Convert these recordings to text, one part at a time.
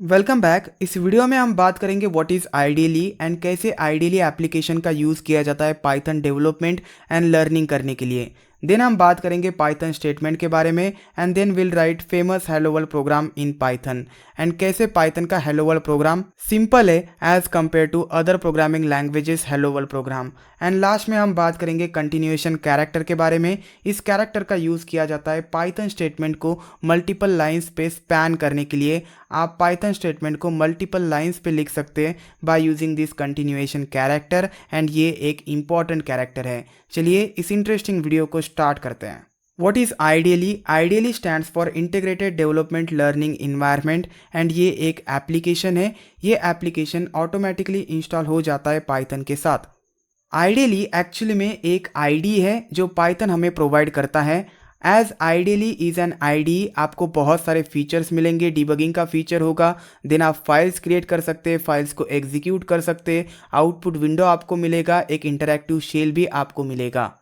Welcome back. इस video में हम बात करेंगे व्हाट इज़ आइडियली एंड कैसे आइडियली एप्लीकेशन का यूज़ किया जाता है पाइथन डेवलपमेंट एंड लर्निंग करने के लिए। देन हम बात करेंगे पाइथन स्टेटमेंट के बारे में and then will write famous hello world program in Python and कैसे पाइथन का हेलो वर्ल्ड प्रोग्राम सिंपल है as compare to other programming languages hello world program. And last में हम बात करेंगे कंटिन्यूएशन कैरेक्टर के बारे में। इस कैरेक्टर का यूज़ किया जाता है पाइथन स्टेटमेंट को मल्टीपल लाइंस पे स्पैन करने के लिए। आप पाइथन स्टेटमेंट को मल्टीपल लाइंस पे लिख सकते हैं by using this continuation character and ये एक इम्पॉर्टेंट कैरेक्टर है। चलिए इस इंटरेस्टिंग वीडियो को स्टार्ट करते हैं। What is ideally? Ideally stands for Integrated Development Learning Environment and ये एक एप्लीकेशन है। ये एप्लीकेशन ऑटोमेटिकली इंस्टॉल हो जाता है पाइथन के साथ। आइडियली एक्चुअली में एक आईडी है जो पाइथन हमें प्रोवाइड करता है। As IDLE is an IDE आपको बहुत सारे फीचर्स मिलेंगे। डिबगिंग का फीचर होगा, देन आप फाइल्स क्रिएट कर सकते हैं, फाइल्स को एग्जीक्यूट कर सकते हैं, आउटपुट विंडो आपको मिलेगा, एक इंटरैक्टिव शेल भी आपको मिलेगा।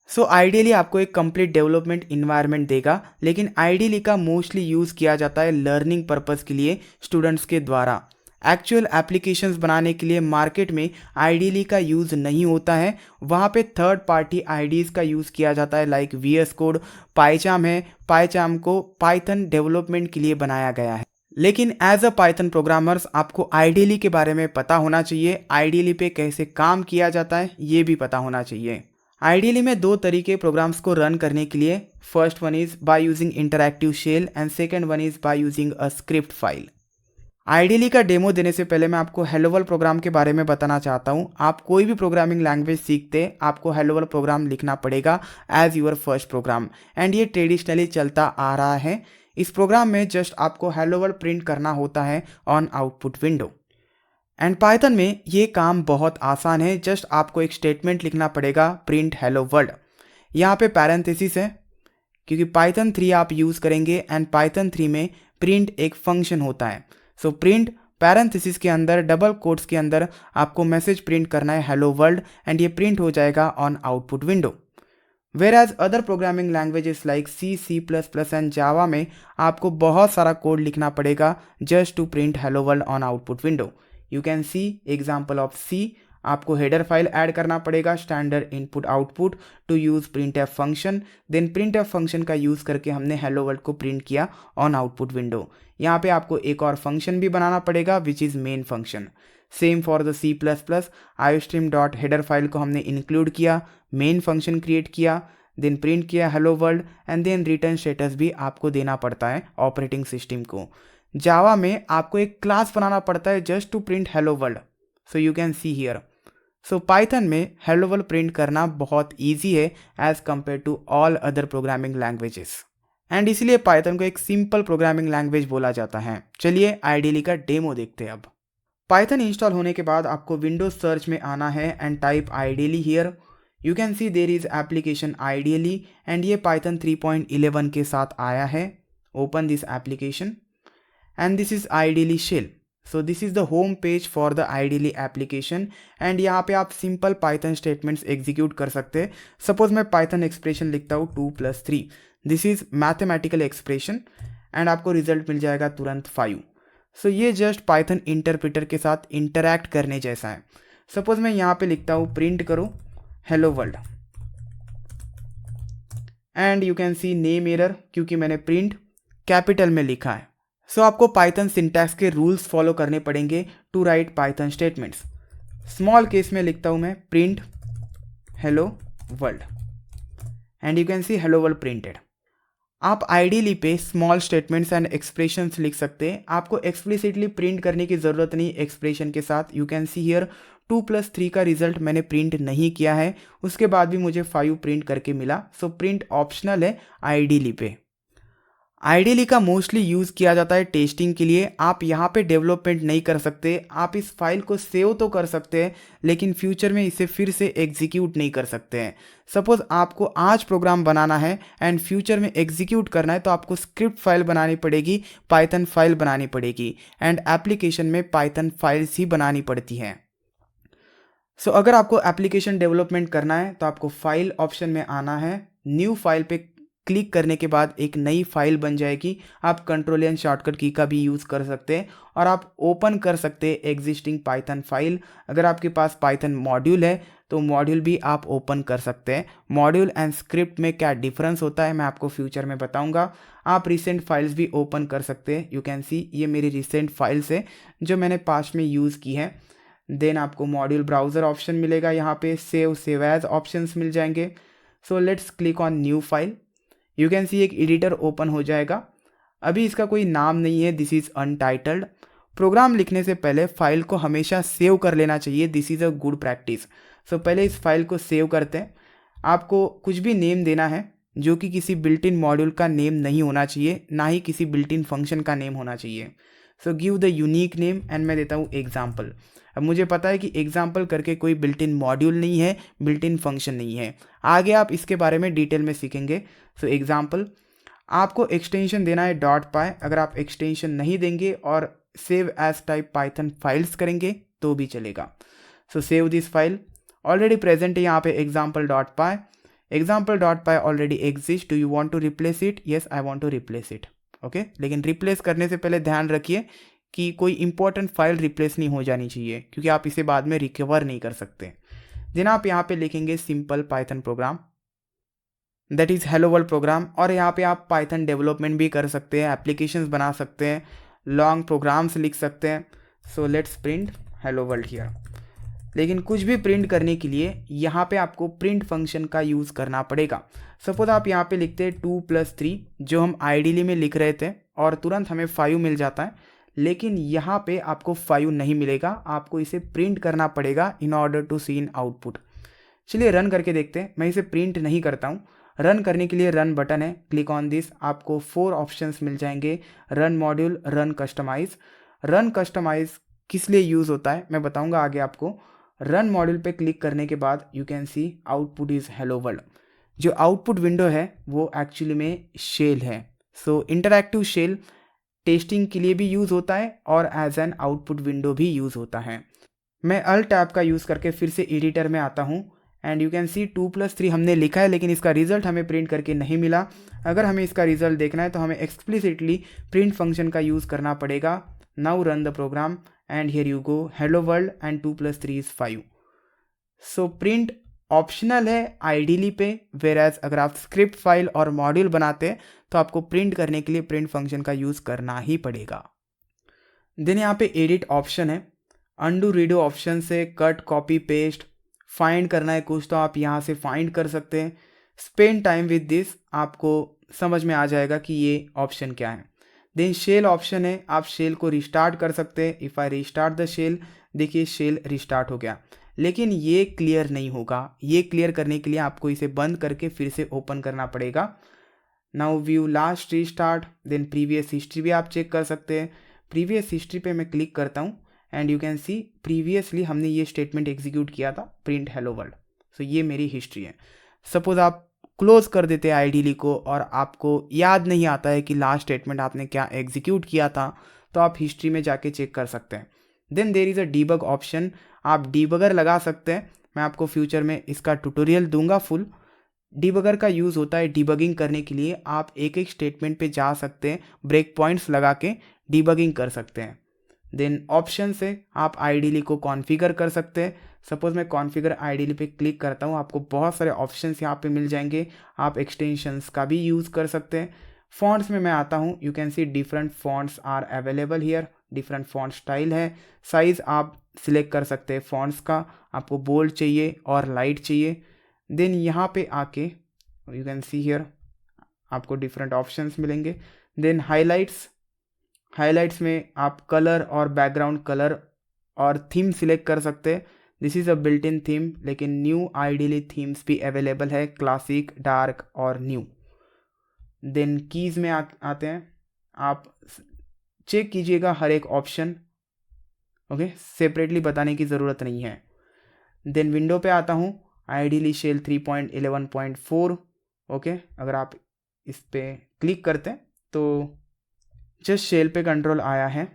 सो आइडियली आपको एक कंप्लीट डेवलपमेंट इन्वायरमेंट देगा, लेकिन आइडियली का मोस्टली यूज़ किया जाता है लर्निंग पर्पज़ के लिए स्टूडेंट्स के द्वारा। एक्चुअल एप्लीकेशंस बनाने के लिए मार्केट में आइडियली का यूज़ नहीं होता है। वहाँ पे थर्ड पार्टी आईडीज़ का यूज़ किया जाता है लाइक VS कोड, पाइचाम है। पाइचाम को पाइथन डेवलपमेंट के लिए बनाया गया है। लेकिन एज अ पाइथन प्रोग्रामर्स आपको आइडियली के बारे में पता होना चाहिए। आइडियली पे कैसे काम किया जाता है ये भी पता होना चाहिए। आइडियली में दो तरीके प्रोग्राम्स को रन करने के लिए, first one is by using interactive shell and second one is by using a script file. IDLE का डेमो देने से पहले मैं आपको हेलो वर्ल्ड प्रोग्राम के बारे में बताना चाहता हूँ। आप कोई भी प्रोग्रामिंग लैंग्वेज सीखते आपको हेलो वर्ल्ड प्रोग्राम लिखना पड़ेगा as your first program and ये ट्रेडिशनली चलता आ रहा है। इस प्रोग्राम में जस्ट आपको हेलो वर्ल्ड प्रिंट करना होता है on output window. And Python में ये काम बहुत आसान है। जस्ट आपको एक स्टेटमेंट लिखना पड़ेगा, प्रिंट हेलो वर्ल्ड। यहाँ पे पैरेंथेसिस है क्योंकि पाइथन 3 आप यूज़ करेंगे एंड पाइथन 3 में प्रिंट एक फंक्शन होता है। सो प्रिंट पैरेंथेसिस के अंदर डबल कोट्स के अंदर आपको मैसेज प्रिंट करना है हेलो वर्ल्ड एंड ये प्रिंट हो जाएगा on output window. Where as other programming languages like C++ and Java में आपको बहुत सारा कोड लिखना पड़ेगा just to print hello world on output window. You can see example of C। आपको हेडर फाइल ऐड करना पड़ेगा standard input output to use printf function. Then printf function का यूज़ करके हमने हेलो वर्ल्ड को print किया on output window. यहाँ पे आपको एक और फंक्शन भी बनाना पड़ेगा which is main function. Same for the C++ iostream dot header file को हमने इंक्लूड किया, मेन फंक्शन क्रिएट किया, देन प्रिंट किया hello world and then return status भी आपको देना पड़ता है ऑपरेटिंग सिस्टम को। जावा में आपको एक क्लास बनाना पड़ता है just to print hello world. So you can see here. So Python में हेलो वर्ल्ड प्रिंट करना बहुत ईजी है as compare to all other programming languages and इसलिए पाइथन को एक सिंपल प्रोग्रामिंग लैंग्वेज बोला जाता है। चलिए आइडियली का डेमो देखते हैं अब। पाइथन इंस्टॉल होने के बाद आपको विंडोज सर्च में आना है and type ideally here. You can C there is application ideally and ये पाइथन 3.11 के साथ आया है। Open this application and this is ideally shell. So this is the home page for the ideally application and यहाँ पे आप simple python statements execute कर सकते हैं। सपोज मैं python expression लिखता हूँ 2+3, this is mathematical expression and आपको रिजल्ट मिल जाएगा तुरंत 5। सो ये जस्ट python इंटरप्रेटर के साथ इंटरैक्ट करने जैसा है। सपोज मैं यहाँ पे लिखता हूँ प्रिंट करो hello world and you can see name error क्योंकि मैंने प्रिंट कैपिटल में लिखा है। सो आपको पाइथन सिंटैक्स के रूल्स फॉलो करने पड़ेंगे to write Python statements. Small case में लिखता हूँ मैं print hello world and you can see hello world printed. आप आइडियली पे स्मॉल स्टेटमेंट्स एंड एक्सप्रेशंस लिख सकते हैं। आपको एक्सप्लिसिटली प्रिंट करने की ज़रूरत नहीं एक्सप्रेशन के साथ। यू कैन सी हियर 2+3 का रिजल्ट मैंने प्रिंट नहीं किया है, उसके बाद भी मुझे 5 प्रिंट करके मिला। सो प्रिंट ऑप्शनल है आइडियली पे। आइडियली का मोस्टली यूज़ किया जाता है टेस्टिंग के लिए। आप यहाँ पे डेवलपमेंट नहीं कर सकते। आप इस फाइल को सेव तो कर सकते हैं लेकिन फ्यूचर में इसे फिर से एग्जीक्यूट नहीं कर सकते हैं। सपोज आपको आज प्रोग्राम बनाना है एंड फ्यूचर में एग्जीक्यूट करना है तो आपको स्क्रिप्ट फाइल बनानी पड़ेगी, पाइथन फाइल बनानी पड़ेगी एंड एप्लीकेशन में पाइथन फाइल्स ही बनानी पड़ती हैं। सो अगर आपको एप्लीकेशन डेवलपमेंट करना है तो आपको फाइल ऑप्शन में आना है, न्यू फाइल पे क्लिक करने के बाद एक नई फाइल बन जाएगी। आप कंट्रोल एंड शॉर्टकट की का भी यूज़ कर सकते हैं और आप ओपन कर सकते हैं एग्जिस्टिंग पाइथन फाइल। अगर आपके पास पाइथन मॉड्यूल है तो मॉड्यूल भी आप ओपन कर सकते हैं। मॉड्यूल एंड स्क्रिप्ट में क्या डिफरेंस होता है मैं आपको फ्यूचर में बताऊंगा। आप रिसेंट फाइल्स भी ओपन कर सकते हैं। यू कैन सी ये मेरी रिसेंट फाइल्स है जो मैंने पास्ट में यूज़ की है। देन आपको मॉड्यूल ब्राउज़र ऑप्शन मिलेगा, यहाँ पे सेव एज ऑप्शंस मिल जाएंगे। So let's click on new file. You can सी एक एडिटर ओपन हो जाएगा। अभी इसका कोई नाम नहीं है, दिस इज़ अनटाइटल्ड। प्रोग्राम लिखने से पहले फाइल को हमेशा सेव कर लेना चाहिए, this is a good practice. So पहले इस फाइल को सेव करते हैं। आपको कुछ भी नेम देना है जो कि किसी बिल्ट इन मॉड्यूल का नेम नहीं होना चाहिए, ना ही किसी बिल्ट इन फंक्शन का नेम होना चाहिए। So give the unique name and मैं देता हूँ एग्जाम्पल। अब मुझे पता है कि एग्जाम्पल करके कोई बिल्ट इन मॉड्यूल नहीं है, बिल्ट इन फंक्शन नहीं है। आगे आप इसके बारे में डिटेल में सीखेंगे। सो एग्जाम्पल, आपको एक्सटेंशन देना है .py। अगर आप एक्सटेंशन नहीं देंगे और save as type Python files करेंगे तो भी चलेगा। So save this file, already present है यहाँ पे example.py। example.py already exist, do you want to replace it? Yes, I want to replace it. Okay, लेकिन रिप्लेस करने से पहले ध्यान रखिए कि कोई इंपॉर्टेंट फाइल रिप्लेस नहीं हो जानी चाहिए, क्योंकि आप इसे बाद में रिकवर नहीं कर सकते। देन आप यहाँ पे लिखेंगे simple Python programme, that is hello world programme. और यहाँ पे आप पाइथन डेवलपमेंट भी कर सकते हैं, एप्लीकेशंस बना सकते हैं, लॉन्ग प्रोग्राम्स लिख सकते हैं। So let's print hello world here. लेकिन कुछ भी प्रिंट करने के लिए यहाँ पे आपको प्रिंट फंक्शन का यूज़ करना पड़ेगा। सपोज आप यहाँ पे लिखते हैं 2+3, जो हम आइडियली में लिख रहे थे और तुरंत हमें 5 मिल जाता है, लेकिन यहाँ पे आपको 5 नहीं मिलेगा, आपको इसे प्रिंट करना पड़ेगा in order to see in output. चलिए रन करके देखते हैं। मैं इसे प्रिंट नहीं करता हूँ। रन करने के लिए रन बटन है, क्लिक ऑन दिस। आपको 4 ऑप्शंस मिल जाएंगे, run module, run customize. Run customize किस लिए यूज़ होता है मैं बताऊंगा आगे आपको। रन मॉड्यूल पे क्लिक करने के बाद you can C output is hello world. जो आउटपुट विंडो है वो एक्चुअली में शेल है। सो इंटरैक्टिव शेल टेस्टिंग के लिए भी यूज़ होता है और एज एन आउटपुट विंडो भी यूज़ होता है। मैं अल्ट टैब का यूज़ करके फिर से एडिटर में आता हूँ एंड यू कैन सी 2+3 हमने लिखा है, लेकिन इसका रिजल्ट हमें प्रिंट करके नहीं मिला। अगर हमें इसका रिजल्ट देखना है तो हमें एक्सप्लिसिटली प्रिंट फंक्शन का यूज़ करना पड़ेगा। Now run the program and here you go, hello world and 2+3 is 5। So print optional है आइडियली पे, वेराज अगर आप स्क्रिप्ट फाइल और मॉड्यूल बनाते हैं तो आपको प्रिंट करने के लिए प्रिंट फंक्शन का यूज़ करना ही पड़ेगा। देन यहाँ पे एडिट ऑप्शन है, अंडू रीडो ऑप्शन से कट कॉपी पेस्ट, फाइंड करना है कुछ तो आप यहाँ से फाइंड कर सकते हैं। स्पेंड टाइम विद दिस, आपको समझ में आ जाएगा कि ये ऑप्शन क्या है। देन शेल ऑप्शन है, आप शेल को रिस्टार्ट कर सकते हैं। If I restart the shell, देखिए शेल रिस्टार्ट हो गया, लेकिन ये क्लियर नहीं होगा। ये क्लियर करने के लिए आपको इसे बंद करके फिर से ओपन करना पड़ेगा। Now view last restart, then previous history भी आप चेक कर सकते हैं। प्रीवियस हिस्ट्री पे मैं क्लिक करता हूँ and you can C previously हमने ये स्टेटमेंट एग्जीक्यूट किया था, प्रिंट हेलो वर्ल्ड। सो ये मेरी हिस्ट्री है। सपोज आप क्लोज कर देते हैं आइडियली को और आपको याद नहीं आता है कि लास्ट स्टेटमेंट आपने क्या एग्जीक्यूट किया था, तो आप हिस्ट्री में जाके चेक कर सकते हैं। Then there is a debug option, आप डीबगर लगा सकते हैं। मैं आपको फ्यूचर में इसका ट्यूटोरियल दूंगा फुल। डीबगर का यूज़ होता है डीबगिंग करने के लिए, आप एक एक स्टेटमेंट पे जा सकते हैं, ब्रेक पॉइंट्स लगा के डीबगिंग कर सकते हैं। देन ऑप्शन से आप आइडियली को कॉन्फ़िगर कर सकते हैं। सपोज मैं कॉन्फ़िगर आइडियली पे क्लिक करता हूँ, आपको बहुत सारे ऑप्शंस यहाँ पे मिल जाएंगे। आप एक्सटेंशंस का भी यूज़ कर सकते हैं। फॉन्ट्स में मैं आता हूँ, you can see different fonts are available here, different font style है। साइज़ आप सिलेक्ट कर सकते हैं फॉन्ट्स का, आपको बोल्ड चाहिए और लाइट चाहिए। देन यहाँ पे आके यू कैन सी हियर आपको डिफरेंट ऑप्शंस मिलेंगे। देन हाइलाइट्स, हाइलाइट्स में आप कलर और बैकग्राउंड कलर और थीम सिलेक्ट कर सकते हैं। This is a built in theme, लेकिन न्यू आइडियली थीम्स भी अवेलेबल है, क्लासिक, डार्क और न्यू। देन कीज़ में आते हैं, आप चेक कीजिएगा हर एक ऑप्शन, ओके, सेपरेटली बताने की ज़रूरत नहीं है। देन विंडो पे आता हूँ, आइडियली शेल 3.11.4, ओके। अगर आप इस पर क्लिक करते हैं तो जस्ट शेल पे कंट्रोल आया है।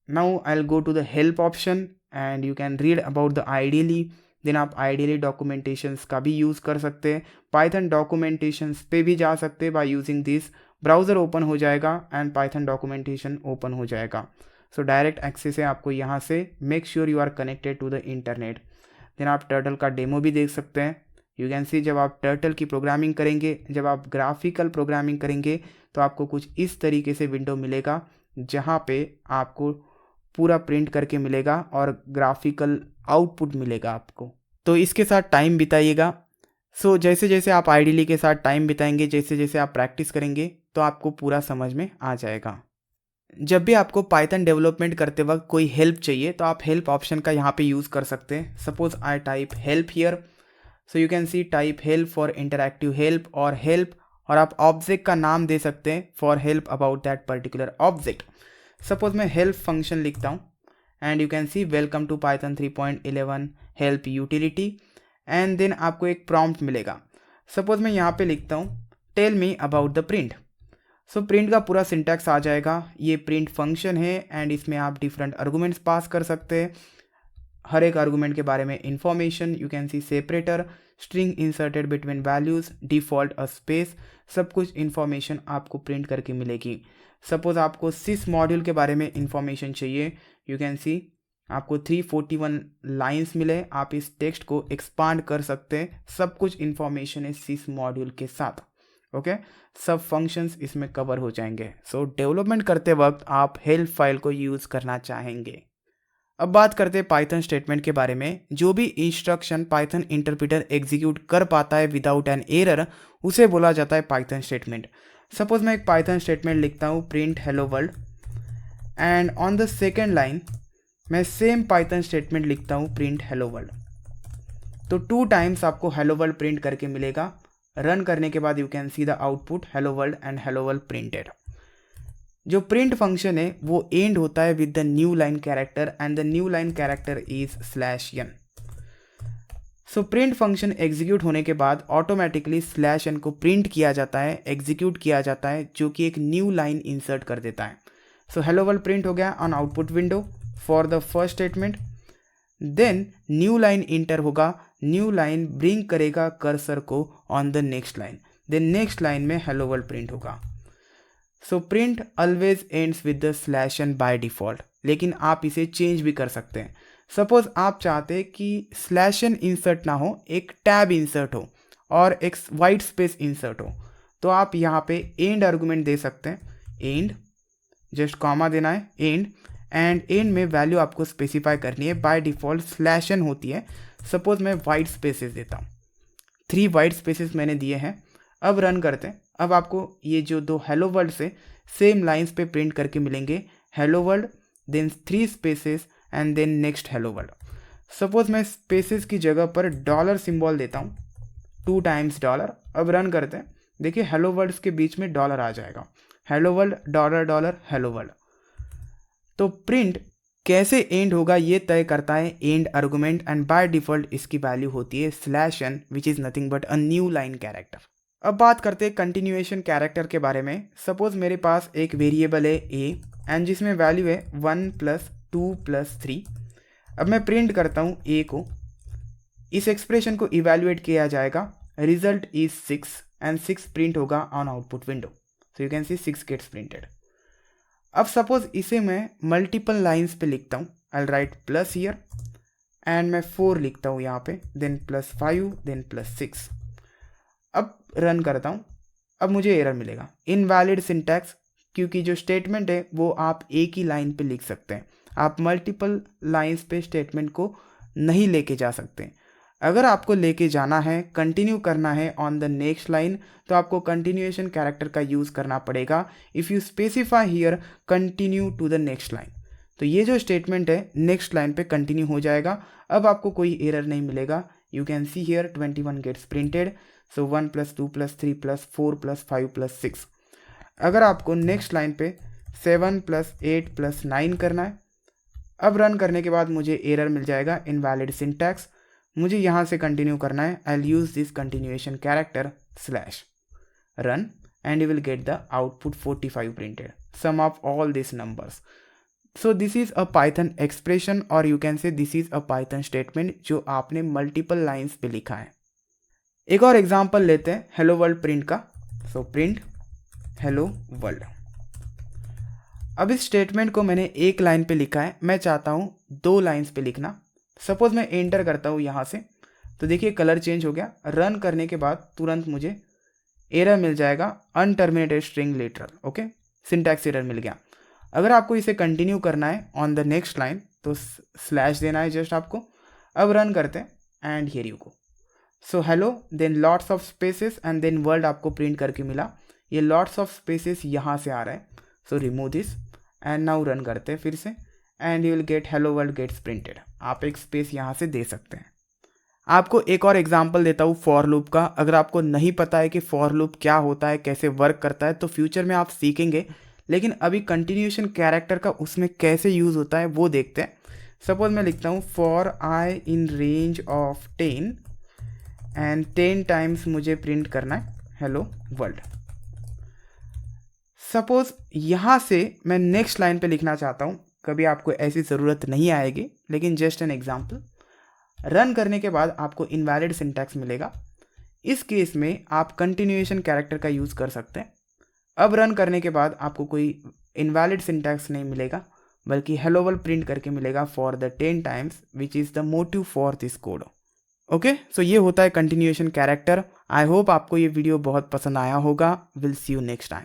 Now I will go to the help option and you can read about the IDLE then आप आइडियली डॉक्यूमेंटेशंस का भी यूज़ कर सकते हैं, पाइथन डॉक्यूमेंटेशंस पे भी जा सकते हैं by using this. Browser open हो जाएगा एंड पाइथन डॉक्यूमेंटेशन ओपन हो जाएगा। सो डायरेक्ट एक्सेस है आपको यहाँ से। Make sure you are connected to the internet. Then आप टर्टल का डेमो भी देख सकते हैं। यू कैन सी जब आप टर्टल की प्रोग्रामिंग करेंगे, जब आप ग्राफिकल प्रोग्रामिंग करेंगे तो आपको कुछ इस तरीके से विंडो मिलेगा जहाँ पे आपको पूरा प्रिंट करके मिलेगा और ग्राफिकल आउटपुट मिलेगा आपको। तो इसके साथ टाइम बिताइएगा। सो जैसे जैसे आप आइडियली के साथ टाइम बिताएंगे, जैसे जैसे आप प्रैक्टिस करेंगे तो आपको पूरा समझ में आ जाएगा। जब भी आपको पाइथन डेवलपमेंट करते वक्त कोई हेल्प चाहिए तो आप हेल्प ऑप्शन का यहाँ पे यूज़ कर सकते हैं। Suppose I type help here, so you can see type help for interactive help और हेल्प, और आप ऑब्जेक्ट का नाम दे सकते हैं for help about that particular object. Suppose मैं हेल्प फंक्शन लिखता हूँ and you can see welcome to Python 3.11 help utility, and then आपको एक प्रॉम्प्ट मिलेगा। सपोज मैं यहाँ पे लिखता हूँ tell me about the print. So print का पूरा सिंटैक्स आ जाएगा। ये प्रिंट फंक्शन है एंड इसमें आप डिफरेंट आर्गूमेंट्स पास कर सकते हैं। हर एक आर्गूमेंट के बारे में information, you can C separator, string inserted between values, default a space, सब कुछ इंफॉर्मेशन आपको प्रिंट करके मिलेगी। सपोज आपको सिस मॉड्यूल के बारे में इंफॉर्मेशन चाहिए, यू कैन सी आपको 341 लाइंस मिले, आप इस टेक्स्ट को एक्सपांड कर सकते हैं। सब कुछ इंफॉर्मेशन है सिस मॉड्यूल के साथ। ओके, सब फंक्शंस इसमें कवर हो जाएंगे। सो डेवलपमेंट करते वक्त आप हेल्प फाइल को यूज़ करना चाहेंगे। अब बात करते हैं पाइथन स्टेटमेंट के बारे में। जो भी इंस्ट्रक्शन पाइथन इंटरप्रेटर एग्जीक्यूट कर पाता है विदाउट एन एरर, उसे बोला जाता है पाइथन स्टेटमेंट। सपोज मैं एक पाइथन स्टेटमेंट लिखता हूँ print hello world, and on the second line मैं सेम पाइथन स्टेटमेंट लिखता हूँ प्रिंट हेलो वर्ल्ड। तो 2 टाइम्स आपको हेलो वर्ल्ड प्रिंट करके मिलेगा। रन करने के बाद you can see the output hello world and hello world printed. जो प्रिंट फंक्शन है वो एंड होता है with the new line character and the new line character is /n। So print function execute होने के बाद ऑटोमेटिकली /n को print किया जाता है, एग्जीक्यूट किया जाता है, जो कि एक न्यू लाइन इंसर्ट कर देता है। सो हेलो वर्ल्ड प्रिंट हो गया on output window for the first statement. Then new line enter होगा, न्यू लाइन ब्रिंग करेगा कर्सर को on the next line, then next line में हेलो वर्ल्ड प्रिंट होगा। So print always ends with the /n by default, लेकिन आप इसे change भी कर सकते हैं। सपोज आप चाहते हैं कि /n इंसर्ट ना हो, एक टैब इंसर्ट हो और एक वाइट स्पेस इंसर्ट हो, तो आप यहाँ पे एंड आर्गुमेंट दे सकते हैं। एंड जस्ट कॉमा देना है, एंड एंड में वैल्यू आपको स्पेसिफाई करनी है। बाय डिफॉल्ट /n होती है। सपोज मैं वाइट स्पेसेस देता हूँ, 3 वाइट स्पेसेस मैंने दिए हैं। अब रन करते हैं। अब आपको ये जो 2 हेलो वर्ल्ड से सेम लाइंस पे प्रिंट करके मिलेंगे, hello world then 3 spaces and then next hello world. Suppose मैं स्पेसेस की जगह पर डॉलर सिंबल देता हूँ, 2 टाइम्स डॉलर। अब रन करते हैं, देखिए हेलो वर्ल्ड्स के बीच में डॉलर आ जाएगा, hello world dollar dollar hello world. तो प्रिंट कैसे एंड होगा ये तय करता है and argument, and by default इसकी वैल्यू होती है /n which is nothing but a new line character. अब बात करते हैं कंटिन्यूएशन कैरेक्टर के बारे में। सपोज मेरे पास एक वेरिएबल है a एंड जिसमें वैल्यू है 1 + 2 + 3। अब मैं प्रिंट करता हूँ a को, इस एक्सप्रेशन को इवैल्यूएट किया जाएगा, रिजल्ट इज 6 एंड 6 प्रिंट होगा on output window. So you can see 6 gets printed. अब सपोज इसे मैं मल्टीपल लाइंस पे लिखता हूँ, I will write plus here and मैं 4 लिखता हूँ यहाँ पे, देन +5 देन +6। अब रन करता हूँ, अब मुझे एरर मिलेगा इनवैलिड सिंटैक्स, क्योंकि जो स्टेटमेंट है वो आप एक ही लाइन पे लिख सकते हैं, आप मल्टीपल लाइंस पे स्टेटमेंट को नहीं लेके जा सकते। अगर आपको लेके जाना है, कंटिन्यू करना है ऑन द नेक्स्ट लाइन, तो आपको कंटिन्यूएशन कैरेक्टर का यूज़ करना पड़ेगा। If you specify here continue to the next line, तो ये जो स्टेटमेंट है नेक्स्ट लाइन पे कंटिन्यू हो जाएगा। अब आपको कोई एरर नहीं मिलेगा। You can see here 21 gets printed. So 1 + 2 + 3 + 4 + 5 + 6। अगर आपको नेक्स्ट लाइन पे 7 + 8 + 9 करना है, अब रन करने के बाद मुझे एरर मिल जाएगा इनवैलिड सिंटैक्स। मुझे यहाँ से कंटिन्यू करना है, I will use this continuation character /run and you will get the output 45 printed, sum of all this numbers. So this is a Python expression और you can say this is a Python statement जो आपने multiple lines पे लिखा है। एक और example लेते हैं हेलो वर्ल्ड प्रिंट का। So print hello world. अब इस स्टेटमेंट को मैंने एक लाइन पे लिखा है, मैं चाहता हूँ 2 लाइन्स पे लिखना। सपोज मैं एंटर करता हूँ यहाँ से, तो देखिए कलर चेंज हो गया। रन करने के बाद तुरंत मुझे एरर मिल जाएगा, unterminated string literal. Okay, syntax error मिल गया। अगर आपको इसे कंटिन्यू करना है ऑन द नेक्स्ट लाइन तो स्लैश देना है जस्ट आपको। अब रन करते हैं and here you go. So hello then lots of spaces and then world आपको प्रिंट करके मिला। ये लॉट्स ऑफ स्पेसेस यहाँ से आ रहा है, so remove this and now run करते हैं फिर से and you will get hello world gets printed. आप एक स्पेस यहाँ से दे सकते हैं। आपको एक और एग्जांपल देता हूँ फॉर लूप का। अगर आपको नहीं पता है कि फॉर लूप क्या होता है, कैसे वर्क करता है, तो फ्यूचर में आप सीखेंगे, लेकिन अभी कंटिन्यूएशन कैरेक्टर का उसमें कैसे यूज़ होता है वो देखते हैं। सपोज मैं लिखता हूँ for I in range of 10 and 10 times मुझे प्रिंट करना है हेलो वर्ल्ड। सपोज यहाँ से मैं नेक्स्ट लाइन पे लिखना चाहता हूँ, कभी आपको ऐसी ज़रूरत नहीं आएगी, लेकिन जस्ट एन एग्जाम्पल। रन करने के बाद आपको इनवैलिड सिंटैक्स मिलेगा। इस केस में आप कंटिन्यूएशन कैरेक्टर का यूज़ कर सकते हैं। अब रन करने के बाद आपको कोई इनवैलिड सिंटैक्स नहीं मिलेगा, बल्कि हेलो वर्ल्ड प्रिंट करके मिलेगा for the 10 times which is the motive for this code. Okay, so ये होता है कंटिन्यूएशन कैरेक्टर। आई होप आपको ये वीडियो बहुत पसंद आया होगा। Will see you next time.